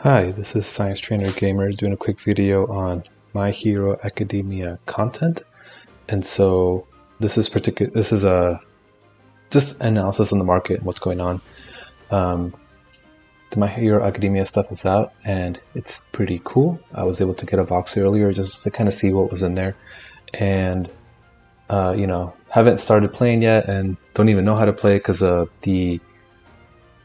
Hi, this is Science Trainer Gamer doing a quick video on My Hero Academia content. And so this is a just analysis on the market and what's going on. Um, the My Hero Academia stuff is out and it's pretty cool. I was able to get a box earlier just to kind of see what was in there. And haven't started playing yet and don't even know how to play because the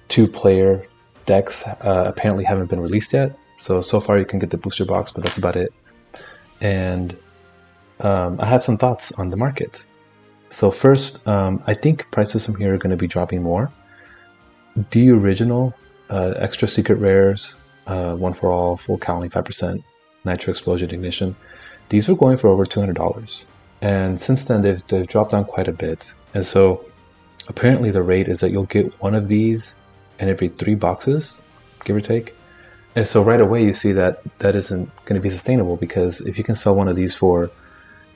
two-player decks apparently haven't been released yet. So far you can get the booster box, but that's about it. And I have some thoughts on the market. So first, I think prices from here are going to be dropping more. The original extra secret rares, one for all, full cowling 5%, nitro explosion ignition, these were going for over $200. And since then they've dropped down quite a bit. And so apparently the rate is that you'll get one of these in every 3 boxes, give or take. And so right away you see that that isn't going to be sustainable, because if you can sell one of these for,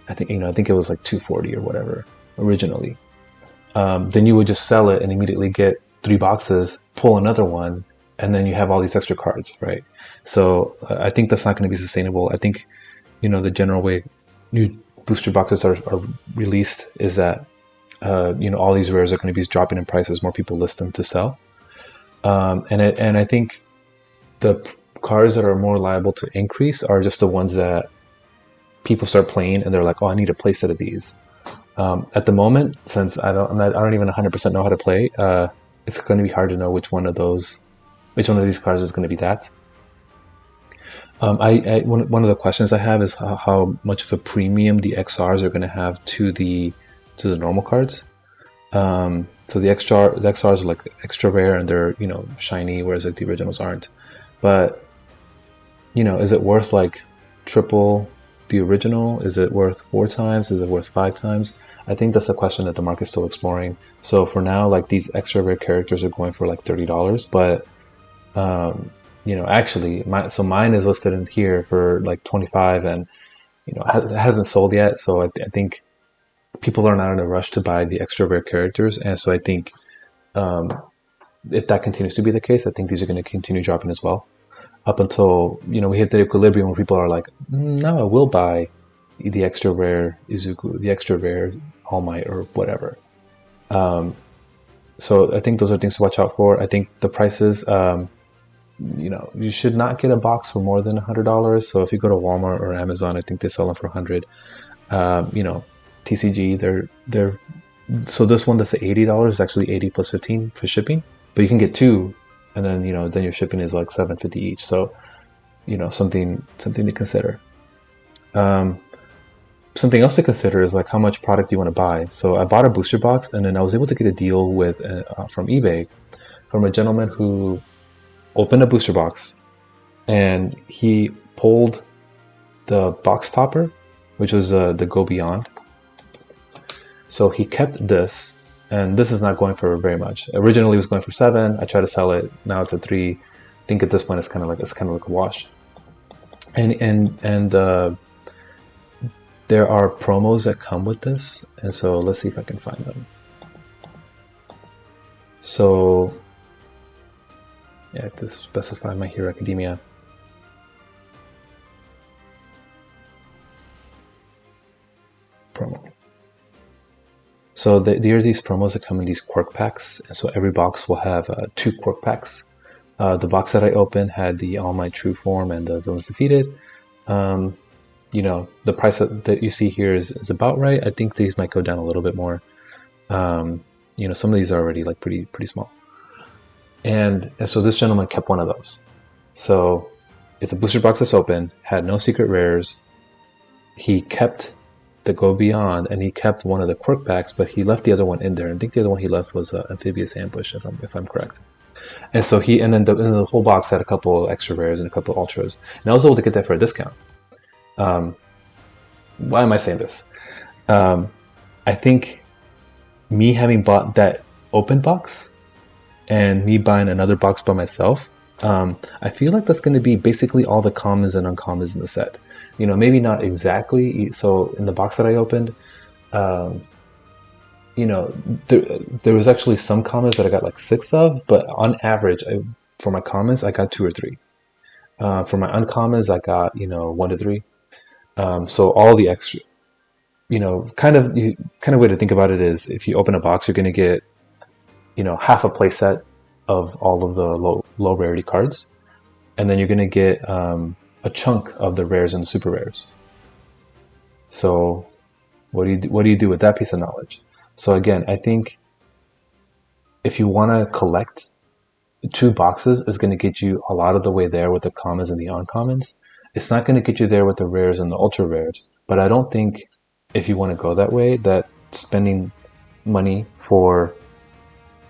I think it was like $240 or whatever originally, then you would just sell it and immediately get 3 boxes, pull another one, and then you have all these extra cards, right? So I think that's not going to be sustainable. I think the general way new booster boxes are released is that all these rares are going to be dropping in price as more people list them to sell. And I think the cards that are more liable to increase are just the ones that people start playing and they're like, oh, I need a play set of these. At the moment, since I don't even 100% know how to play, it's going to be hard to know which one of these cards is going to be that. One of the questions I have is how much of a premium the XRs are going to have to the normal cards. So the XRs are like extra rare and they're shiny, whereas like the originals aren't. But is it worth like triple the original? Is it worth 4 times? Is it worth 5 times? I think that's a question that the market's still exploring. So for now, like these extra rare characters are going for like $30, but actually mine is listed in here for like 25, and it hasn't sold yet. So I think people are not in a rush to buy the extra rare characters, and so I think if that continues to be the case, I think these are going to continue dropping as well, up until we hit the equilibrium where people are like, no, I will buy the extra rare Izuku, the extra rare All Might, or whatever. So I think those are things to watch out for. I think the prices, you should not get a box for more than $100. So if you go to Walmart or Amazon, I think they sell them for $100. TCG, so this one that's $80 is actually 80 plus 15 for shipping, but you can get 2, and then then your shipping is like $7.50 each. So something to consider. Something else to consider is like how much product you want to buy. So I bought a booster box, and then I was able to get a deal with from eBay from a gentleman who opened a booster box and he pulled the box topper, which was the Go Beyond. So he kept this, and this is not going for very much. Originally it was going for 7. I tried to sell it. Now it's at 3. I think at this point it's kind of like a wash. And there are promos that come with this, and so let's see if I can find them. So yeah, I have to specify My Hero Academia. Promo. So there are these promos that come in these quirk packs, and so every box will have 2 quirk packs. The box that I opened had the All Might True Form and the Villains Defeated. The price that you see here is about right. I think these might go down a little bit more. Some of these are already like pretty small. And so this gentleman kept one of those. So it's a booster box that's open, had no secret rares. He kept the Go Beyond, and he kept one of the quirk packs, but he left the other one in there. I think the other one he left was Amphibious Ambush, if I'm correct. And so and the whole box had a couple extra rares and a couple ultras, and I was able to get that for a discount. Why am I saying this? I think me having bought that open box and me buying another box by myself, I feel like that's going to be basically all the commons and uncommons in the set. Maybe not exactly. So in the box that I opened, there was actually some commons that I got like 6 of, but on average, for my commons, I got 2 or 3. For my uncommons, I got 1 to 3. So all the extra, kind of way to think about it is if you open a box, you're going to get half a play set of all of the low rarity cards, and then you're going to get a chunk of the rares and the super rares. So what do you do with that piece of knowledge? So again, I think if you want to collect, 2 boxes is going to get you a lot of the way there with the commons and the uncommons. It's not going to get you there with the rares and the ultra rares, but I don't think if you want to go that way, that spending money for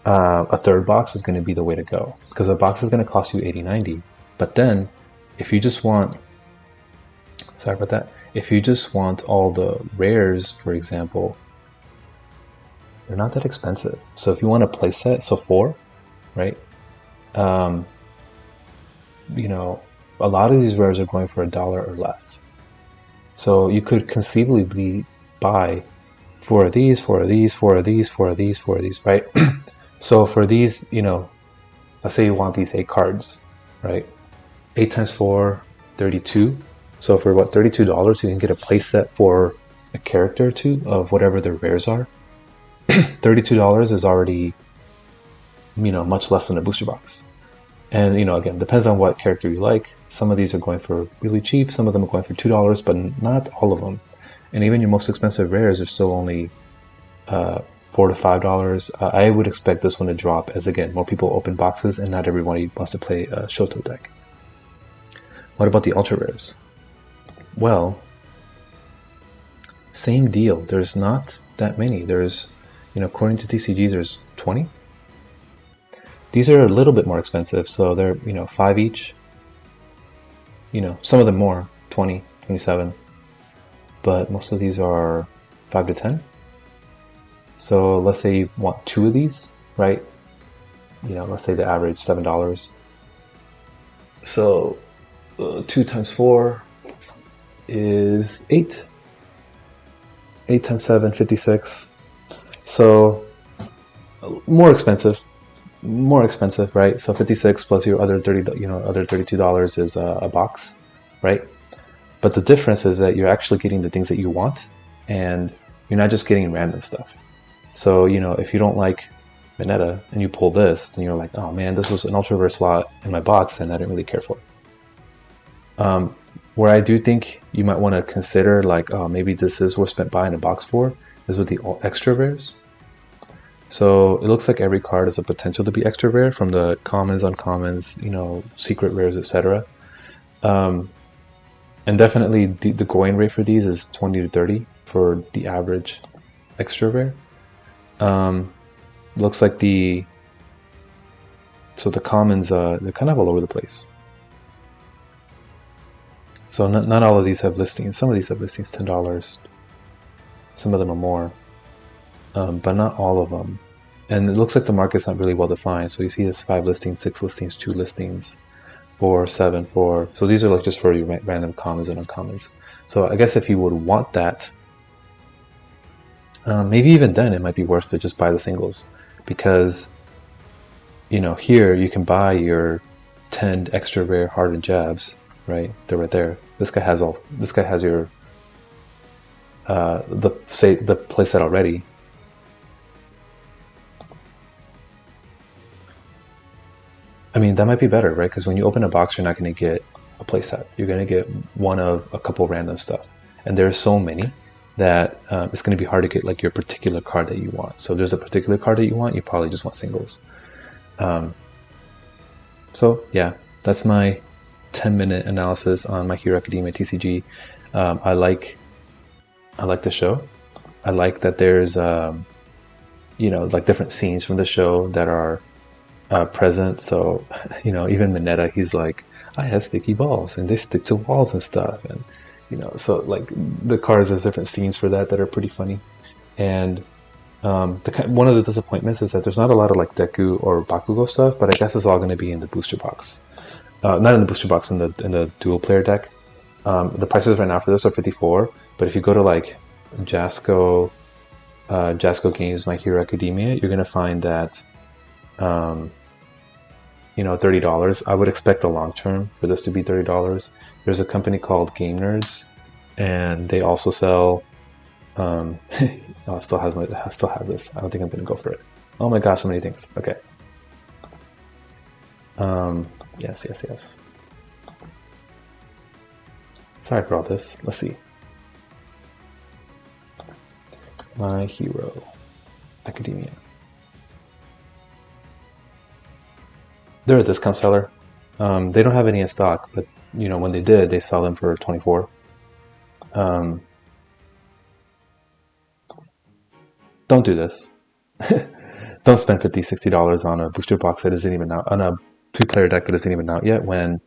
a third box is going to be the way to go, because a box is going to cost you 80-90. But then if you just want, sorry about that, if you just want all the rares, for example, they're not that expensive. So if you want a play set, so 4, right? A lot of these rares are going for $1 or less. So you could conceivably buy 4 of these, 4 of these, 4 of these, 4 of these, 4 of these, right? So for these, let's say you want these 8 cards, right? 8 times 4, 32. So for what, $32, you can get a play set for a character or 2 of whatever their rares are. $32 is already, much less than a booster box. And, again, depends on what character you like. Some of these are going for really cheap. Some of them are going for $2, but not all of them. And even your most expensive rares are still only $4 to $5. I would expect this one to drop as, again, more people open boxes and not everybody wants to play a Shoto deck. What about the ultra rares? Well, same deal. There's not that many. There's, according to TCG, there's 20. These are a little bit more expensive, so they're 5 each. Some of them more, 20, 27, but most of these are 5 to 10. So let's say you want 2 of these, right? Let's say the average $7. So 2 times 4 is 8. 8 times 7, 56. So more expensive, right? So 56 plus your other other $32 is a box, right? But the difference is that you're actually getting the things that you want, and you're not just getting random stuff. So if you don't like Mineta and you pull this, then you're like, oh man, this was an ultra rare slot in my box, and I didn't really care for it. Where I do think you might want to consider, like, oh, maybe this is worth spent buying a box for, is with the extra rares. So it looks like every card has a potential to be extra rare, from the commons, uncommons, secret rares, etc. And definitely the going rate for these is 20 to 30 for the average extra rare. Looks like the commons, they're kind of all over the place. So not all of these have listings. Some of these have listings $10. Some of them are more. But not all of them. And it looks like the market's not really well defined. So you see there's 5 listings, 6 listings, 2 listings, or 7, 4. So these are like just for your random commons and uncommons. So I guess if you would want that, maybe even then it might be worth to just buy the singles, because here you can buy your 10 extra rare hardened jabs, right? They're right there. This guy has your the playset already. I mean, that might be better, right? Because when you open a box, you're not going to get a playset. You're going to get one of a couple random stuff. And there's so many that it's going to be hard to get like your particular card that you want. So if there's a particular card that you want, you probably just want singles. So yeah, that's my 10-minute analysis on My Hero Academia TCG. I like the show. I like that there's like different scenes from the show that are present. So even Mineta, he's like, I have sticky balls and they stick to walls and stuff, and so like the cards, there's different scenes for that are pretty funny. And one of the disappointments is that there's not a lot of like Deku or Bakugo stuff, but I guess it's all going to be in the booster box. Not in the booster box, in the dual player deck. The prices right now for this are $54, but if you go to like Jasco Games My Hero Academia, you're going to find that $30. I would expect the long term for this to be $30. There's a company called Game Nerds, and they also sell. Oh, it still has this. I don't think I'm gonna go for it. Oh my gosh, so many things. Okay. Yes. Sorry for all this. Let's see. My Hero Academia. They're a discount seller. They don't have any in stock, but when they did, they sell them for $24. Don't do this. Don't spend $50, $60 on a booster box that isn't even out, on a 2-player deck that isn't even out yet, when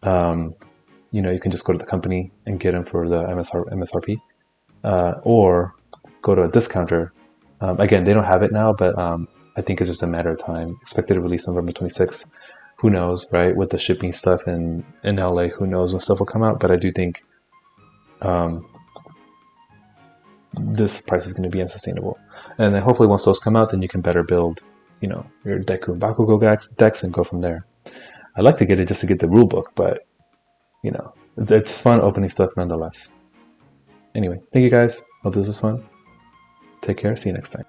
you can just go to the company and get them for the MSRP, or go to a discounter. Again, they don't have it now, but I think it's just a matter of time. Expected to release November 26th. Who knows, right? With the shipping stuff in LA, who knows when stuff will come out. But I do think this price is going to be unsustainable. And then hopefully once those come out, then you can better build, your Deku and Bakugo decks and go from there. I'd like to get it just to get the rule book, but it's fun opening stuff nonetheless. Anyway, thank you guys. Hope this was fun. Take care. See you next time.